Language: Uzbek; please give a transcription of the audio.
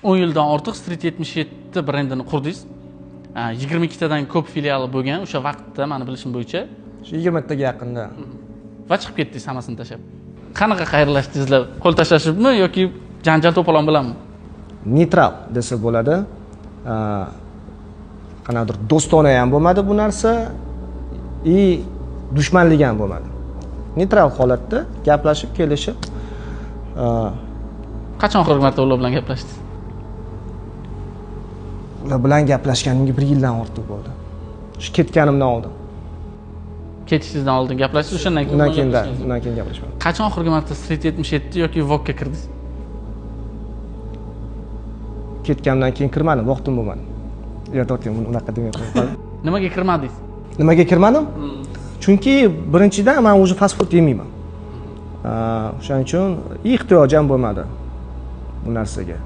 10 yildan ortiq Street 77 brendini qurdingiz. 22 tadan ko'p filiali bo'lgan o'sha vaqtda meni bilishim bo'yicha. Shu 20 taga yaqinda. Va chiqib ketdingiz hammasini tashlab. Qanaqa xayrlashdingizlar? Qo'l tashlashibmi yoki janjal to'polon bilanmi? Neytral desa bo'ladi. Qanaqadir do'stona ham bo'lmadi bu narsa, dushmanlik ham bo'lmadi. Neytral holatda gaplashib, kelishib. Qachon oxirgi marta ular bilan gaplashdingiz? Ular bilan gaplashganimga 1 yildan ortiq bo'ldi. Shu ketganimdan oldin. Ketishingizdan oldin gaplashdingiz, o'shandan keyin Undan keyin gaplashmadim. Qachon oxirgi marta Street 77 yoki Vogue ga kirdingiz? Ketganimdan keyin kirmadim, vaqtim bo'lmadi. Ertotgan unaqa demayman. Nimaga kirmadingiz? Nimaga kirmadim? Chunki birinchidan men o'zi fast food yemayman. O'shaning uchun ehtiyojim bo'lmadi bu narsaga.